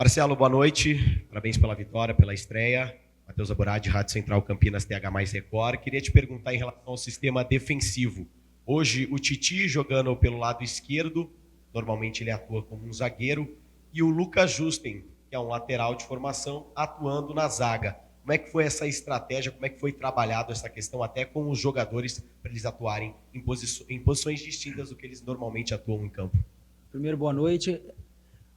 Marcelo, boa noite. Parabéns pela vitória, pela estreia. Matheus Aboradi, Rádio Central Campinas, TH mais Record. Queria te perguntar em relação ao sistema defensivo. Hoje, o Titi jogando pelo lado esquerdo, normalmente ele atua como um zagueiro, e o Lucas Justen, que é um lateral de formação, atuando na zaga. Como é que foi essa estratégia, como é que foi trabalhado essa questão até com os jogadores para eles atuarem em posições distintas do que eles normalmente atuam em campo? Primeiro, boa noite.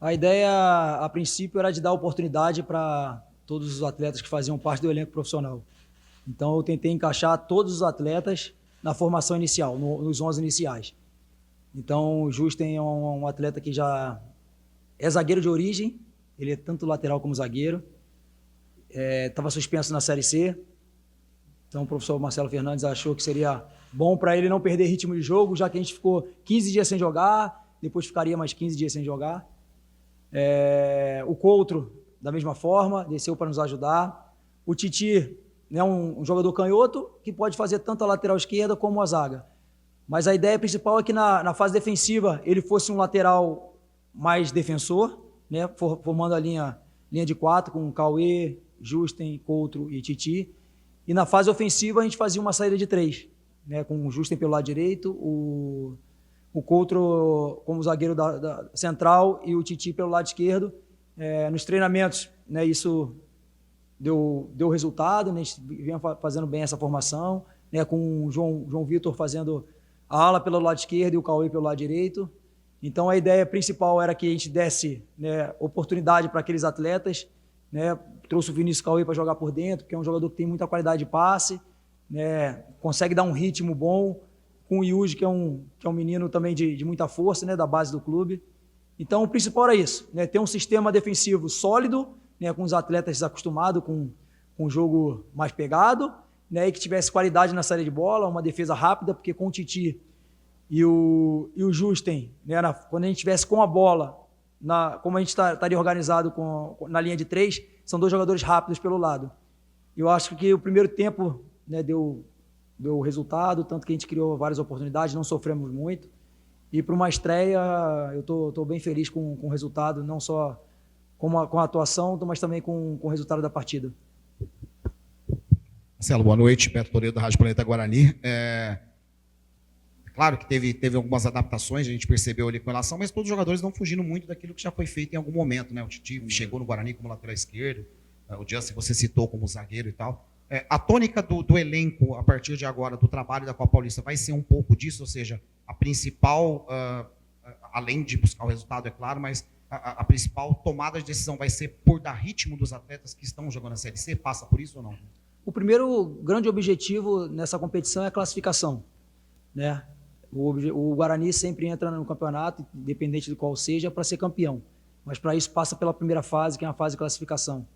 A ideia, a princípio, era de dar oportunidade para todos os atletas que faziam parte do elenco profissional. Então, eu tentei encaixar todos os atletas na formação inicial, nos 11 iniciais. Então, o Justen é um atleta que já é zagueiro de origem, ele é tanto lateral como zagueiro. Estava suspenso na Série C, então o professor Marcelo Fernandes achou que seria bom para ele não perder ritmo de jogo, já que a gente ficou 15 dias sem jogar, depois ficaria mais 15 dias sem jogar. O Coutro, da mesma forma, desceu para nos ajudar. O Titi, né, um jogador canhoto que pode fazer tanto a lateral esquerda como a zaga. Mas a ideia principal é que na fase defensiva ele fosse um lateral mais defensor, né, formando a linha de 4 com Cauê, Justen, Coutro e Titi. E na fase ofensiva a gente fazia uma saída de 3, né, com o Justen pelo lado direito, o Coutro como zagueiro da central e o Titi pelo lado esquerdo. Nos treinamentos, né, isso deu resultado, né, a gente vinha fazendo bem essa formação, né, com o João Vitor fazendo a ala pelo lado esquerdo e o Cauê pelo lado direito. Então a ideia principal era que a gente desse, né, oportunidade para aqueles atletas, né, trouxe o Vinícius Cauê para jogar por dentro, que é um jogador que tem muita qualidade de passe, né, consegue dar um ritmo bom, com o Yuji, que é um menino também de muita força, né, da base do clube. Então, o principal era isso, né, ter um sistema defensivo sólido, né, com os atletas acostumados com um jogo mais pegado, né, e que tivesse qualidade na saída de bola, uma defesa rápida, porque com o Titi e o Justen, né, quando a gente estivesse com a bola, como a gente estaria organizado na linha de 3, são 2 jogadores rápidos pelo lado. Eu acho que o primeiro tempo, né, deu resultado, tanto que a gente criou várias oportunidades, não sofremos muito. E para uma estreia, eu estou bem feliz com o resultado, não só com a atuação, mas também com o resultado da partida. Marcelo, boa noite. Beto Toledo, da Rádio Planeta Guarani. Claro que teve algumas adaptações, a gente percebeu ali com relação, mas todos os jogadores não fugindo muito daquilo que já foi feito em algum momento, né? O Titi chegou no Guarani como lateral esquerdo, o Justin você citou como zagueiro e tal. A tônica do elenco, a partir de agora, do trabalho da Copa Paulista, vai ser um pouco disso, ou seja, a principal, além de buscar o resultado, é claro, mas a principal tomada de decisão vai ser por dar ritmo dos atletas que estão jogando a Série C? Passa por isso ou não? O primeiro grande objetivo nessa competição é a classificação, né? O Guarani sempre entra no campeonato, independente de qual seja, para ser campeão. Mas para isso passa pela primeira fase, que é a fase de classificação.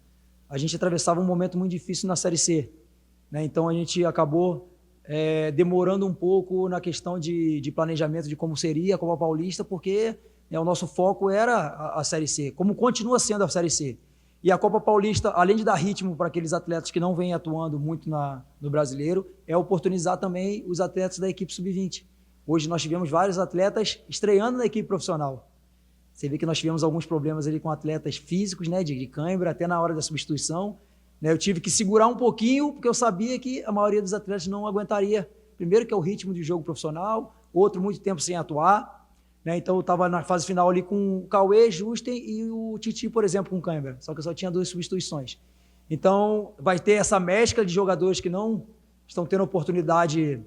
A gente atravessava um momento muito difícil na Série C, né? Então a gente acabou demorando um pouco na questão de planejamento de como seria a Copa Paulista, porque, né, o nosso foco era a Série C, como continua sendo a Série C. E a Copa Paulista, além de dar ritmo para aqueles atletas que não vêm atuando muito no brasileiro, é oportunizar também os atletas da equipe sub-20. Hoje nós tivemos vários atletas estreando na equipe profissional. Você vê que nós tivemos alguns problemas ali com atletas físicos, né, de cãibra, até na hora da substituição. Né, eu tive que segurar um pouquinho, porque eu sabia que a maioria dos atletas não aguentaria. Primeiro que é o ritmo de jogo profissional, outro muito tempo sem atuar. Né, então eu estava na fase final ali com o Cauê, Justen e o Titi, por exemplo, com cãibra. Só que eu só tinha 2 substituições. Então vai ter essa mescla de jogadores que não estão tendo oportunidade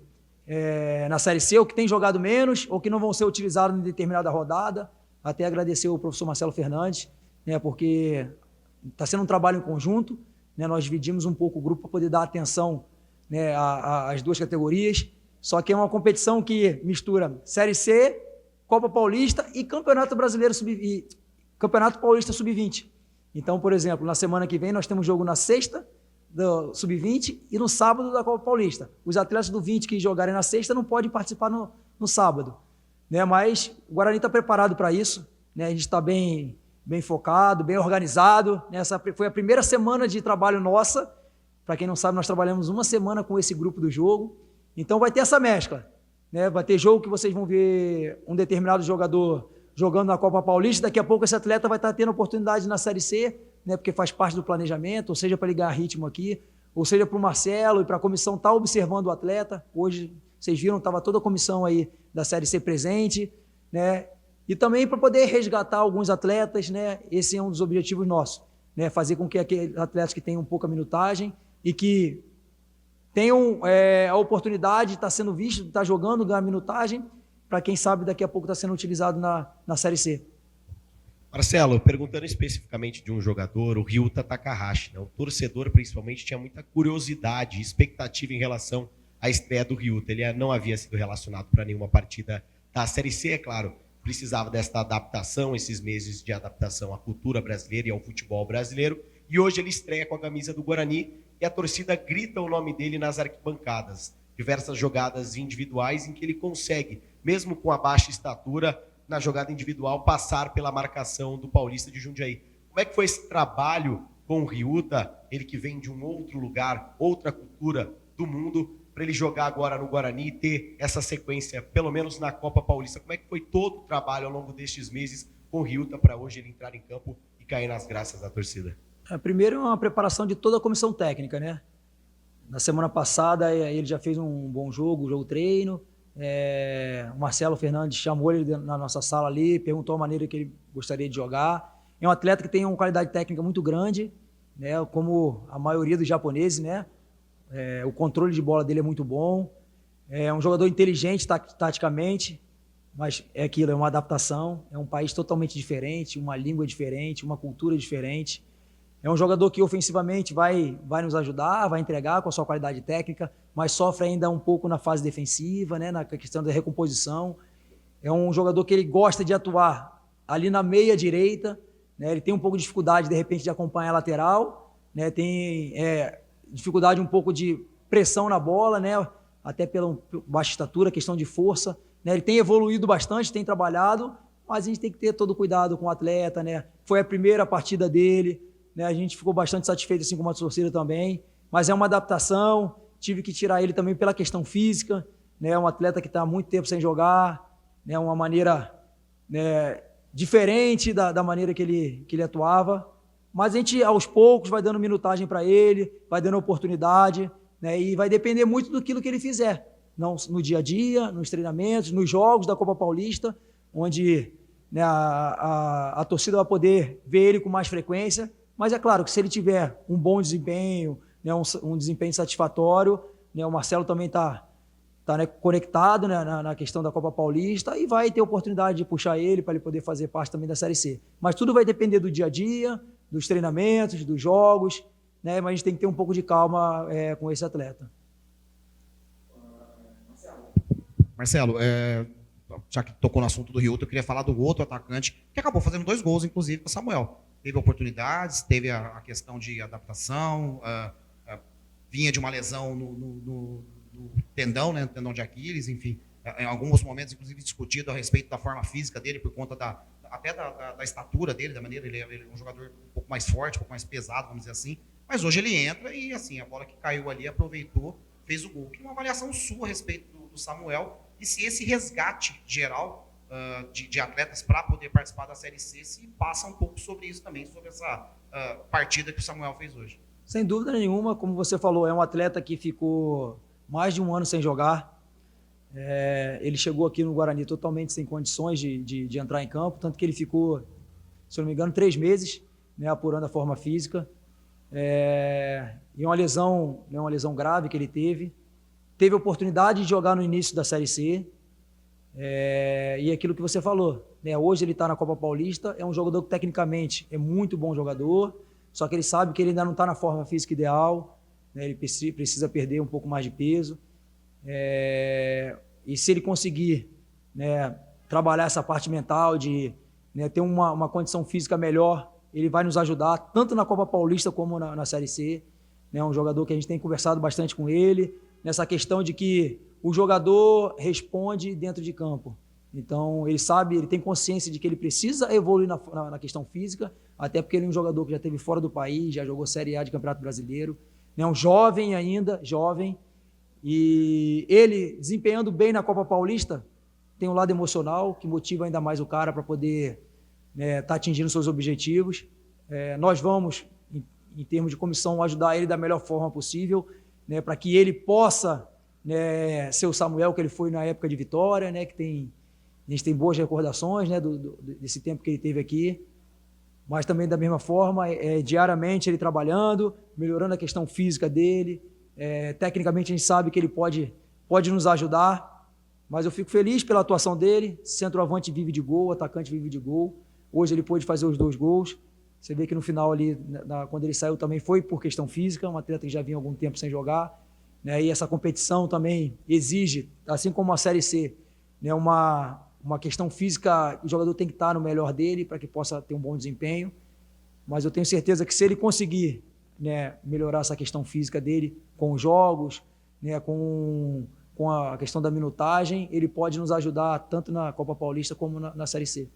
na Série C, ou que tem jogado menos, ou que não vão ser utilizados em determinada rodada. Até agradecer ao professor Marcelo Fernandes, né, porque está sendo um trabalho em conjunto, né, nós dividimos um pouco o grupo para poder dar atenção, né, às 2 categorias, só que é uma competição que mistura Série C, Copa Paulista e Campeonato Brasileiro Campeonato Paulista Sub-20. Então, por exemplo, na semana que vem nós temos jogo na sexta do Sub-20 e no sábado da Copa Paulista. Os atletas do 20 que jogarem na sexta não podem participar no sábado. Né, mas o Guarani está preparado para isso, né, a gente está bem focado, bem organizado. Essa foi a primeira semana de trabalho nossa. Para quem não sabe, nós trabalhamos uma semana com esse grupo do jogo. Então vai ter essa mescla, né, vai ter jogo que vocês vão ver um determinado jogador jogando na Copa Paulista, daqui a pouco esse atleta vai estar tendo oportunidade na Série C, né, porque faz parte do planejamento, ou seja, para ele ganhar ritmo aqui, ou seja, para o Marcelo e para a comissão estar observando o atleta. Hoje, vocês viram, estava toda a comissão aí da Série C presente, né, e também para poder resgatar alguns atletas, né, esse é um dos objetivos nossos, né, fazer com que aqueles atletas que tenham pouca minutagem e que tenham a oportunidade de estar sendo visto, de estar jogando, ganhar minutagem, para quem sabe daqui a pouco está sendo utilizado na Série C. Marcelo, perguntando especificamente de um jogador, o Ryuta Takahashi, né? O torcedor principalmente tinha muita curiosidade, expectativa em relação à estreia do Ryuta. Ele não havia sido relacionado para nenhuma partida da Série C, é claro, precisava desta adaptação, esses meses de adaptação à cultura brasileira e ao futebol brasileiro, e hoje ele estreia com a camisa do Guarani e a torcida grita o nome dele nas arquibancadas. Diversas jogadas individuais em que ele consegue, mesmo com a baixa estatura, na jogada individual, passar pela marcação do Paulista de Jundiaí. Como é que foi esse trabalho com o Ryuta, ele que vem de um outro lugar, outra cultura do mundo, para ele jogar agora no Guarani e ter essa sequência, pelo menos na Copa Paulista? Como é que foi todo o trabalho ao longo destes meses com o Ryuta para hoje ele entrar em campo e cair nas graças da torcida? Primeiro é uma preparação de toda a comissão técnica, né? Na semana passada ele já fez um bom jogo treino. O Marcelo Fernandes chamou ele na nossa sala ali, perguntou a maneira que ele gostaria de jogar. É um atleta que tem uma qualidade técnica muito grande, né? Como a maioria dos japoneses, né? O controle de bola dele é muito bom. É um jogador inteligente taticamente, mas é aquilo, é uma adaptação. É um país totalmente diferente, uma língua diferente, uma cultura diferente. É um jogador que ofensivamente vai nos ajudar, vai entregar com a sua qualidade técnica, mas sofre ainda um pouco na fase defensiva, né, na questão da recomposição. É um jogador que ele gosta de atuar ali na meia direita, né, ele tem um pouco de dificuldade, de repente, de acompanhar a lateral, né, tem dificuldade um pouco de pressão na bola, né, até pela baixa estatura, questão de força. Né, ele tem evoluído bastante, tem trabalhado, mas a gente tem que ter todo o cuidado com o atleta. Né, foi a primeira partida dele, né, a gente ficou bastante satisfeito, assim como a torcida também, mas é uma adaptação, tive que tirar ele também pela questão física, né, um atleta que está há muito tempo sem jogar, né, uma maneira, né, diferente da maneira que ele atuava, mas a gente aos poucos vai dando minutagem para ele, vai dando oportunidade, né, e vai depender muito do que ele fizer, não, no dia a dia, nos treinamentos, nos jogos da Copa Paulista, onde, né, a torcida vai poder ver ele com mais frequência. Mas é claro que se ele tiver um bom desempenho, né, um desempenho satisfatório, né, o Marcelo também está né, conectado, né, na questão da Copa Paulista e vai ter oportunidade de puxar ele para ele poder fazer parte também da Série C. Mas tudo vai depender do dia a dia, dos treinamentos, dos jogos, né, mas a gente tem que ter um pouco de calma com esse atleta. Marcelo, já que tocou no assunto do Ryuta, eu queria falar do outro atacante que acabou fazendo 2 gols, inclusive, com o Samuel. Teve oportunidades, teve a questão de adaptação, vinha de uma lesão no tendão, né, no tendão de Aquiles, enfim, em alguns momentos, inclusive, discutido a respeito da forma física dele, por conta até da estatura dele, da maneira, ele é um jogador um pouco mais forte, um pouco mais pesado, vamos dizer assim, mas hoje ele entra e, assim, a bola que caiu ali, aproveitou, fez o gol. Que uma avaliação sua a respeito do Samuel, e se esse resgate geral de atletas para poder participar da Série C, se passa um pouco sobre isso também, sobre essa partida que o Samuel fez hoje. Sem dúvida nenhuma, como você falou, é um atleta que ficou mais de um ano sem jogar. Ele chegou aqui no Guarani totalmente sem condições de entrar em campo, tanto que ele ficou, se eu não me engano, 3 meses, né, apurando a forma física. E uma lesão grave que ele teve a oportunidade de jogar no início da Série C, e aquilo que você falou, né, hoje ele está na Copa Paulista, é um jogador que tecnicamente é muito bom jogador, só que ele sabe que ele ainda não está na forma física ideal, né, ele precisa perder um pouco mais de peso, e se ele conseguir, né, trabalhar essa parte mental de, né, ter uma condição física melhor, ele vai nos ajudar tanto na Copa Paulista como na Série C. É um jogador que a gente tem conversado bastante com ele, nessa questão de que o jogador responde dentro de campo. Então, ele sabe, ele tem consciência de que ele precisa evoluir na questão física, até porque ele é um jogador que já esteve fora do país, já jogou Série A de Campeonato Brasileiro, é um jovem ainda, e ele desempenhando bem na Copa Paulista, tem um lado emocional que motiva ainda mais o cara para poder tá atingindo seus objetivos. Nós vamos, em termos de comissão, ajudar ele da melhor forma possível, né, para que ele possa, né, ser o Samuel que ele foi na época de Vitória, né, a gente tem boas recordações, né, desse tempo que ele teve aqui, mas também da mesma forma, diariamente ele trabalhando, melhorando a questão física dele, tecnicamente a gente sabe que ele pode nos ajudar, mas eu fico feliz pela atuação dele. Centroavante vive de gol, atacante vive de gol. Hoje ele pôde fazer os 2 gols. Você vê que no final ali, quando ele saiu também foi por questão física, um atleta que já vinha algum tempo sem jogar, né? E essa competição também exige, assim como a Série C, né, uma questão física, o jogador tem que estar no melhor dele para que possa ter um bom desempenho, mas eu tenho certeza que se ele conseguir, né, melhorar essa questão física dele com os jogos, né, com a questão da minutagem, ele pode nos ajudar tanto na Copa Paulista como na Série C.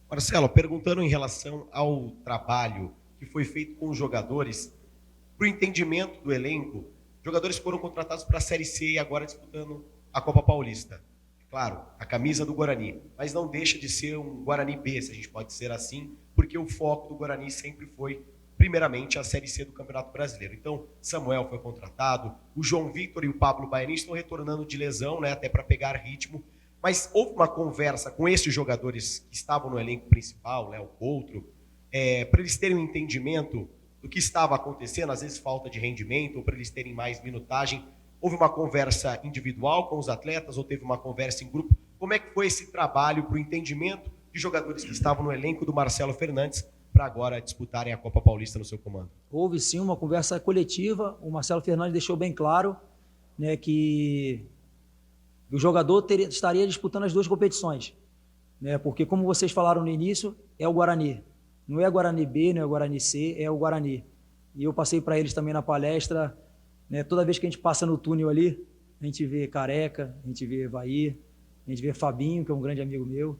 Marcelo, perguntando em relação ao trabalho que foi feito com os jogadores, para o entendimento do elenco, jogadores foram contratados para a Série C e agora disputando a Copa Paulista. Claro, a camisa do Guarani, mas não deixa de ser um Guarani B, se a gente pode dizer assim, porque o foco do Guarani sempre foi, primeiramente, a Série C do Campeonato Brasileiro. Então, Samuel foi contratado, o João Vitor e o Pablo Baianinho estão retornando de lesão, né, até para pegar ritmo, mas houve uma conversa com esses jogadores que estavam no elenco principal, né, o Couto, para eles terem um entendimento do que estava acontecendo, às vezes falta de rendimento, ou para eles terem mais minutagem. Houve uma conversa individual com os atletas ou teve uma conversa em grupo? Como é que foi esse trabalho para o entendimento de jogadores que estavam no elenco do Marcelo Fernandes para agora disputarem a Copa Paulista no seu comando? Houve sim uma conversa coletiva. O Marcelo Fernandes deixou bem claro, né, que o jogador estaria disputando as 2 competições, né, porque, como vocês falaram no início, é o Guarani. Não é Guarani B, não é Guarani C, é o Guarani. E eu passei para eles também na palestra, né, toda vez que a gente passa no túnel ali, a gente vê Careca, a gente vê Evair, a gente vê Fabinho, que é um grande amigo meu,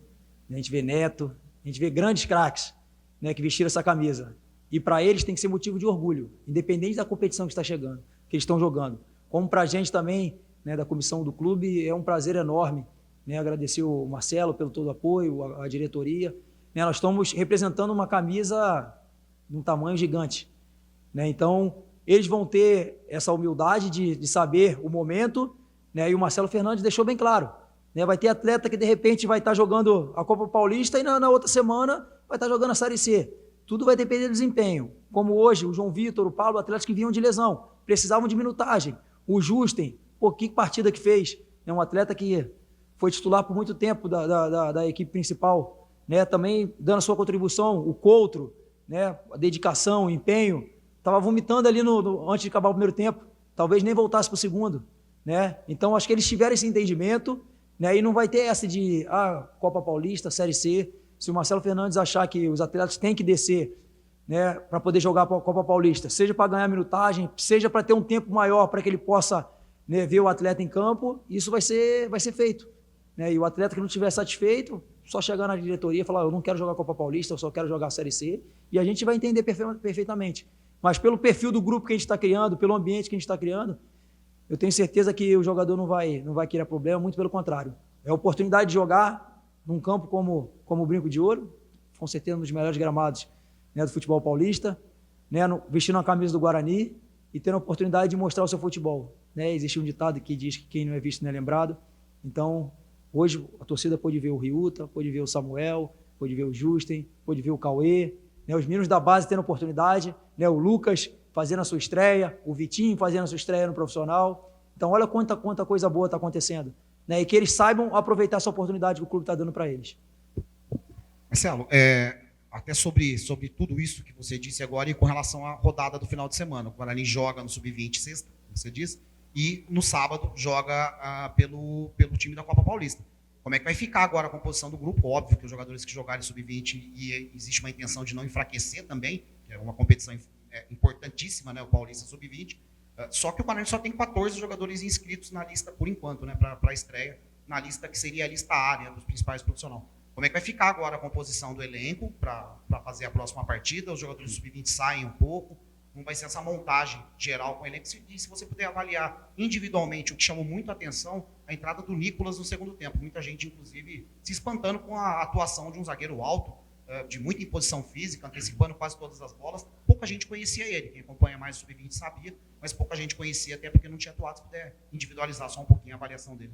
a gente vê Neto, a gente vê grandes craques, né, que vestiram essa camisa. E para eles tem que ser motivo de orgulho, independente da competição que está chegando, que eles estão jogando. Como para a gente também, né, da comissão do clube, é um prazer enorme, né, agradecer o Marcelo pelo todo o apoio, a diretoria. Né, nós estamos representando uma camisa de um tamanho gigante, né, então eles vão ter essa humildade de saber o momento, né, e o Marcelo Fernandes deixou bem claro, né, vai ter atleta que de repente vai estar jogando a Copa Paulista e na outra semana vai estar jogando a Série C. Tudo vai depender do desempenho. Como hoje, o João Vitor, o Paulo, atletas que vinham de lesão, precisavam de minutagem. O Justen, que partida que fez, é um atleta que foi titular por muito tempo da equipe principal, né, também dando a sua contribuição. O Couto, né, a dedicação, o empenho, estava vomitando ali antes de acabar o primeiro tempo, talvez nem voltasse para o segundo, né? Então acho que eles tiveram esse entendimento, né, e não vai ter essa de Copa Paulista, Série C. Se o Marcelo Fernandes achar que os atletas têm que descer, né, para poder jogar a Copa Paulista, seja para ganhar minutagem, seja para ter um tempo maior para que ele possa, né, ver o atleta em campo, isso vai ser feito, né? E o atleta que não estiver satisfeito, só chegar na diretoria e falar: eu não quero jogar a Copa Paulista, eu só quero jogar a Série C, e a gente vai entender perfeitamente. Mas pelo perfil do grupo que a gente está criando, pelo ambiente que a gente está criando, eu tenho certeza que o jogador não vai criar problema, muito pelo contrário. É a oportunidade de jogar num campo como o Brinco de Ouro, com certeza um dos melhores gramados, né, do futebol paulista, né, vestindo a camisa do Guarani e tendo a oportunidade de mostrar o seu futebol. Né? Existe um ditado que diz que quem não é visto não é lembrado. Então, hoje a torcida pode ver o Riuta, pode ver o Samuel, pode ver o Justen, pode ver o Cauê, né, os meninos da base tendo oportunidade, né, o Lucas fazendo a sua estreia, o Vitinho fazendo a sua estreia no profissional. Então, olha quanta coisa boa está acontecendo. Né, e que eles saibam aproveitar essa oportunidade que o clube está dando para eles. Marcelo, até sobre tudo isso que você disse agora e com relação à rodada do final de semana. O Guarani joga no Sub-20 sexta, como você disse, e no sábado joga pelo time da Copa Paulista. Como é que vai ficar agora a composição do grupo? Óbvio que os jogadores que jogarem Sub-20, e existe uma intenção de não enfraquecer também, que é uma competição importantíssima, né, o Paulista Sub-20, só que o Guarani só tem 14 jogadores inscritos na lista, por enquanto, né, para a estreia, na lista que seria a lista A, né, dos principais profissionais. Como é que vai ficar agora a composição do elenco para fazer a próxima partida? Os jogadores Sub-20 saem um pouco, como vai ser essa montagem geral com o elenco. E se você puder avaliar individualmente, o que chamou muito a atenção, a entrada do Nicolas no segundo tempo. Muita gente, inclusive, se espantando com a atuação de um zagueiro alto, de muita imposição física, antecipando quase todas as bolas. Pouca gente conhecia ele. Quem acompanha mais o Sub-20 sabia, mas pouca gente conhecia, até porque não tinha atuado. Se puder individualizar só um pouquinho a avaliação dele.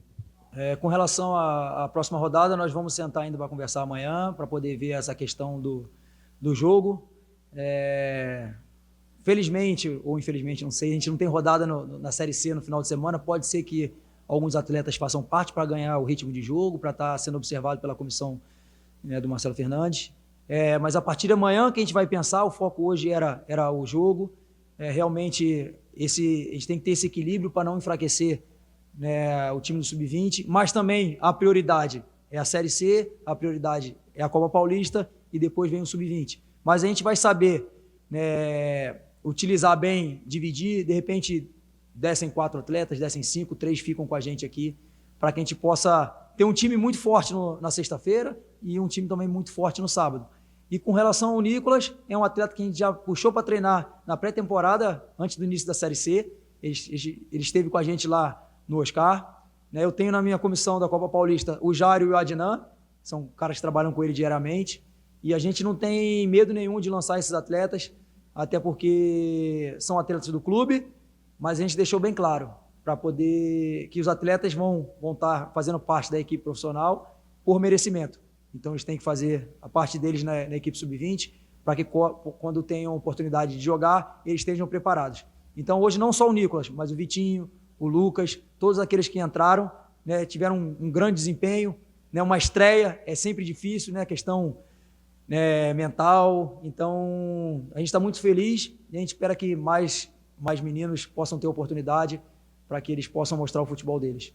Com relação à próxima rodada, nós vamos sentar ainda para conversar amanhã, para poder ver essa questão do jogo. Felizmente, ou infelizmente, não sei, a gente não tem rodada na Série C no final de semana. Pode ser que alguns atletas façam parte para ganhar o ritmo de jogo, para estar sendo observado pela comissão, do Marcelo Fernandes. Mas a partir de amanhã que a gente vai pensar, o foco hoje era o jogo. Realmente, a gente tem que ter esse equilíbrio para não enfraquecer, o time do Sub-20, mas também a prioridade é a Série C, a prioridade é a Copa Paulista e depois vem o Sub-20. Mas a gente vai saber utilizar bem, dividir, de repente descem 4 atletas, descem 5, 3 ficam com a gente aqui, para que a gente possa ter um time muito forte na sexta-feira e um time também muito forte no sábado. E com relação ao Nicolas, é um atleta que a gente já puxou para treinar na pré-temporada, antes do início da Série C. Ele esteve com a gente lá no Oscar. Eu tenho na minha comissão da Copa Paulista o Jário e o Adnan, são caras que trabalham com ele diariamente, e a gente não tem medo nenhum de lançar esses atletas, até porque são atletas do clube, mas a gente deixou bem claro, para poder que os atletas vão estar fazendo parte da equipe profissional por merecimento. Então eles têm que fazer a parte deles na equipe Sub-20, para que quando tenham oportunidade de jogar, eles estejam preparados. Então hoje não só o Nicolas, mas o Vitinho, o Lucas, todos aqueles que entraram, tiveram um grande desempenho, uma estreia é sempre difícil, questão mental. Então a gente está muito feliz e a gente espera que mais meninos possam ter oportunidade para que eles possam mostrar o futebol deles.